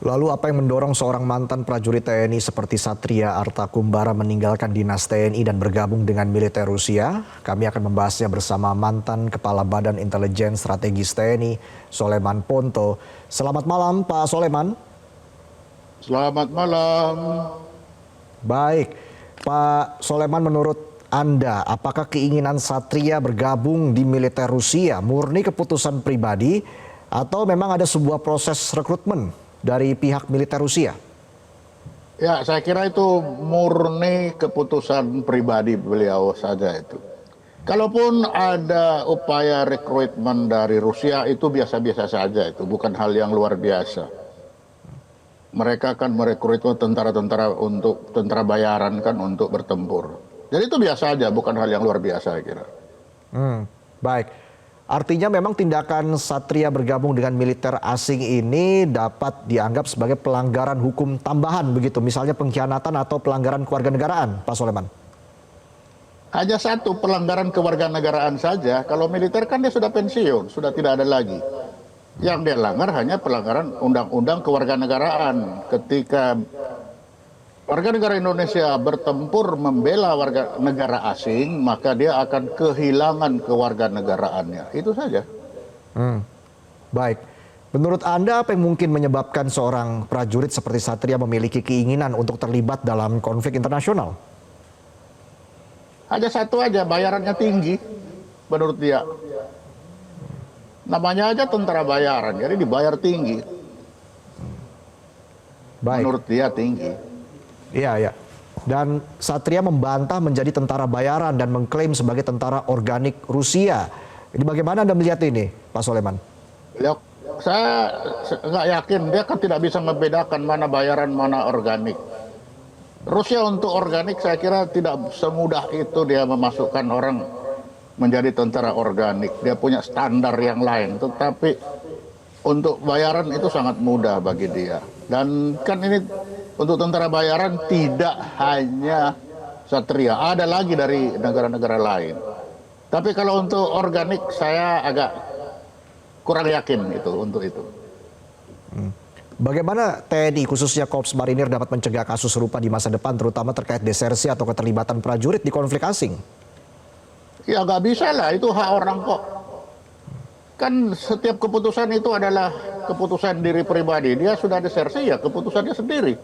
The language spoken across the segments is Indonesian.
Lalu apa yang mendorong seorang mantan prajurit TNI seperti Satria Arta Kumbara meninggalkan dinas TNI dan bergabung dengan militer Rusia? Kami akan membahasnya bersama mantan Kepala Badan Intelijen Strategis TNI, Soleman Ponto. Selamat malam Pak Soleman. Selamat malam. Baik, Pak Soleman, menurut Anda, apakah keinginan Satria bergabung di militer Rusia murni keputusan pribadi atau memang ada sebuah proses rekrutmen dari pihak militer Rusia? Ya, saya kira itu murni keputusan pribadi beliau saja itu. Kalaupun ada upaya rekrutmen dari Rusia itu biasa-biasa saja, itu bukan hal yang luar biasa. Mereka akan merekrut tentara-tentara untuk tentara bayaran kan untuk bertempur. Jadi itu biasa aja, bukan hal yang luar biasa saya kira. Baik. Artinya memang tindakan Satria bergabung dengan militer asing ini dapat dianggap sebagai pelanggaran hukum tambahan begitu, misalnya pengkhianatan atau pelanggaran kewarganegaraan, Pak Soleman? Hanya satu pelanggaran kewarganegaraan saja, kalau militer kan dia sudah pensiun, sudah tidak ada lagi. Yang dia langgar hanya pelanggaran undang-undang kewarganegaraan. Ketika warga negara Indonesia bertempur membela warga negara asing, maka dia akan kehilangan kewarganegaraannya. Itu saja. Baik. Menurut Anda apa yang mungkin menyebabkan seorang prajurit seperti Satria memiliki keinginan untuk terlibat dalam konflik internasional? Ada satu aja, bayarannya tinggi menurut dia. Namanya aja tentara bayaran, jadi dibayar tinggi. Baik. Menurut dia tinggi. Iya, ya. Dan Satria membantah menjadi tentara bayaran dan mengklaim sebagai tentara organik Rusia. Ini bagaimana Anda melihat ini, Pak Soleman? Ya, saya nggak yakin, dia kan tidak bisa membedakan mana bayaran, mana organik. Rusia untuk organik saya kira tidak semudah itu dia memasukkan orang menjadi tentara organik. Dia punya standar yang lain, tetapi untuk bayaran itu sangat mudah bagi dia. Dan kan ini untuk tentara bayaran tidak hanya Satria, ada lagi dari negara-negara lain. Tapi kalau untuk organik saya agak kurang yakin itu untuk itu. Bagaimana TNI khususnya Korps Marinir dapat mencegah kasus serupa di masa depan, terutama terkait desersi atau keterlibatan prajurit di konflik asing? Ya nggak bisa lah, itu hak orang kok. Kan setiap keputusan itu adalah keputusan diri pribadi. Dia sudah desersi ya keputusannya sendiri.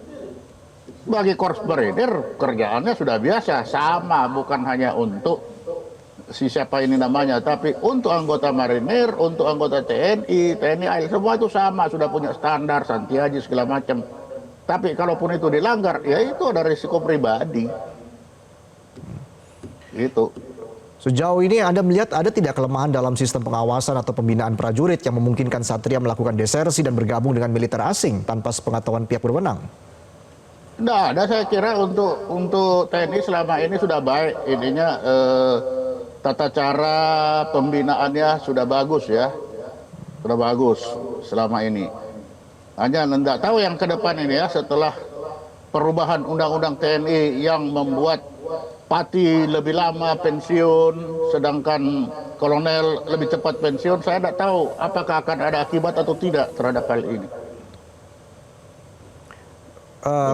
Bagi Korps Marinir kerjaannya sudah biasa, sama, bukan hanya untuk siapa ini namanya, tapi untuk anggota Marinir, untuk anggota TNI, TNI AL, semua itu sama, sudah punya standar, Santiaji segala macam. Tapi kalaupun itu dilanggar, ya itu ada risiko pribadi. Itu. Sejauh ini Anda melihat ada tidak kelemahan dalam sistem pengawasan atau pembinaan prajurit yang memungkinkan Satria melakukan desersi dan bergabung dengan militer asing tanpa sepengetahuan pihak berwenang? Nah, ada saya kira untuk TNI selama ini sudah baik, ininya tata cara pembinaannya sudah bagus ya, sudah bagus selama ini. Hanya tidak tahu yang ke depan ini ya, setelah perubahan undang-undang TNI yang membuat Pati lebih lama pensiun, sedangkan kolonel lebih cepat pensiun, saya tidak tahu apakah akan ada akibat atau tidak terhadap hal ini.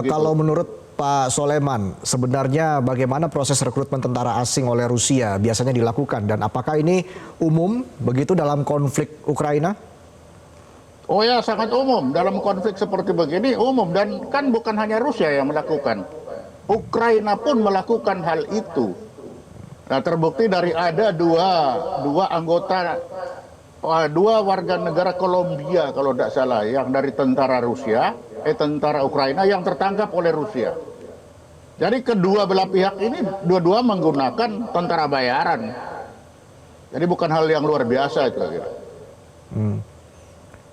Kalau menurut Pak Soleman, sebenarnya bagaimana proses rekrutmen tentara asing oleh Rusia biasanya dilakukan dan apakah ini umum begitu dalam konflik Ukraina? Oh ya, sangat umum. Dalam konflik seperti begini umum, dan kan bukan hanya Rusia yang melakukan. Ukraina pun melakukan hal itu. Nah, terbukti dari ada dua anggota, dua warga negara Kolombia kalau tidak salah, yang dari tentara tentara Ukraina yang tertangkap oleh Rusia. Jadi kedua belah pihak ini dua-dua menggunakan tentara bayaran. Jadi bukan hal yang luar biasa itu kira.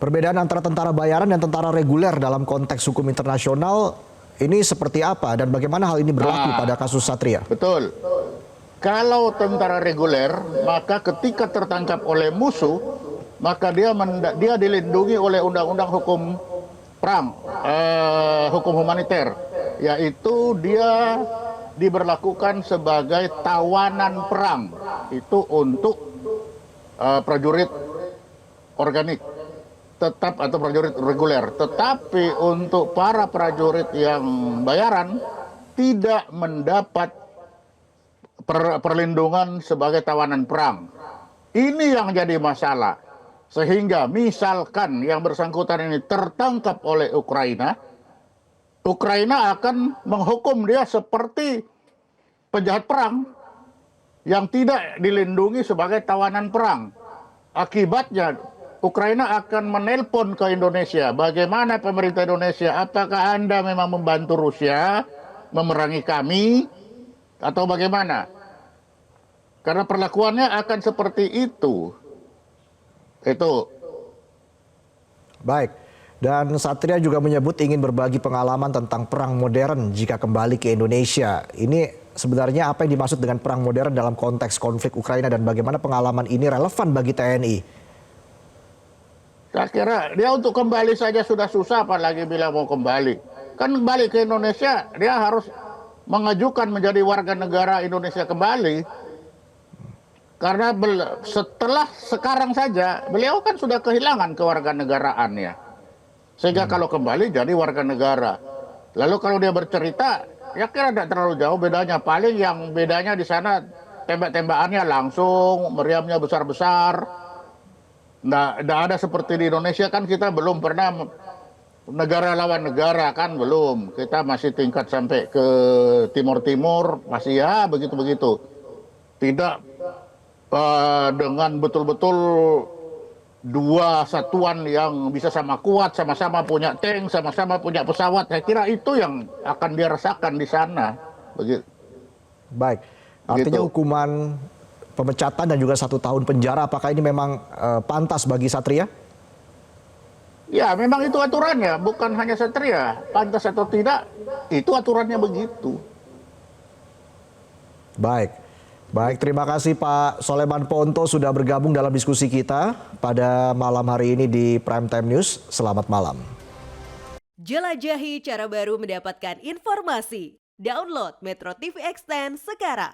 Perbedaan antara tentara bayaran dan tentara reguler dalam konteks hukum internasional ini seperti apa dan bagaimana hal ini berlaku pada kasus Satria? Betul. Kalau tentara reguler, maka ketika tertangkap oleh musuh, maka dia dilindungi oleh undang-undang hukum perang, hukum humaniter, yaitu dia diberlakukan sebagai tawanan perang. Itu untuk prajurit organik. tetap atau prajurit reguler. Tetapi untuk para prajurit yang bayaran tidak mendapat perlindungan sebagai tawanan perang. Ini yang jadi masalah. Sehingga misalkan yang bersangkutan ini tertangkap oleh Ukraina, Ukraina akan menghukum dia seperti penjahat perang yang tidak dilindungi sebagai tawanan perang. Akibatnya Ukraina akan menelpon ke Indonesia. Bagaimana pemerintah Indonesia? Apakah Anda memang membantu Rusia memerangi kami atau bagaimana? Karena perlakuannya akan seperti itu. Itu. Baik. Dan Satria juga menyebut ingin berbagi pengalaman tentang perang modern jika kembali ke Indonesia. Ini sebenarnya apa yang dimaksud dengan perang modern dalam konteks konflik Ukraina dan bagaimana pengalaman ini relevan bagi TNI? Saya kira dia untuk kembali saja sudah susah, apalagi bila mau kembali. Kan kembali ke Indonesia, dia harus mengajukan menjadi warga negara Indonesia kembali. Karena setelah sekarang saja, beliau kan sudah kehilangan kewarganegaraannya. Sehingga kalau kembali jadi warga negara. Lalu kalau dia bercerita, ya kira tidak terlalu jauh bedanya. Paling yang bedanya di sana tembak-tembakannya langsung, meriamnya besar-besar. Nah, tidak ada seperti di Indonesia kan kita belum pernah negara lawan negara kan belum. Kita masih tingkat sampai ke timur-timur, masih ya begitu-begitu. Tidak dengan betul-betul dua satuan yang bisa sama kuat, sama-sama punya tank, sama-sama punya pesawat. Saya kira itu yang akan dia rasakan di sana. Begitu. Baik, artinya Begitu. hukuman pemecatan dan juga 1 tahun penjara, apakah ini memang pantas bagi Satria? Ya, memang itu aturannya, bukan hanya Satria. Pantas atau tidak, itu aturannya begitu. Baik. Baik, terima kasih Pak Soleman Ponto sudah bergabung dalam diskusi kita pada malam hari ini di Prime Time News. Selamat malam. Jelajahi cara baru mendapatkan informasi. Download Metro TV Extend sekarang.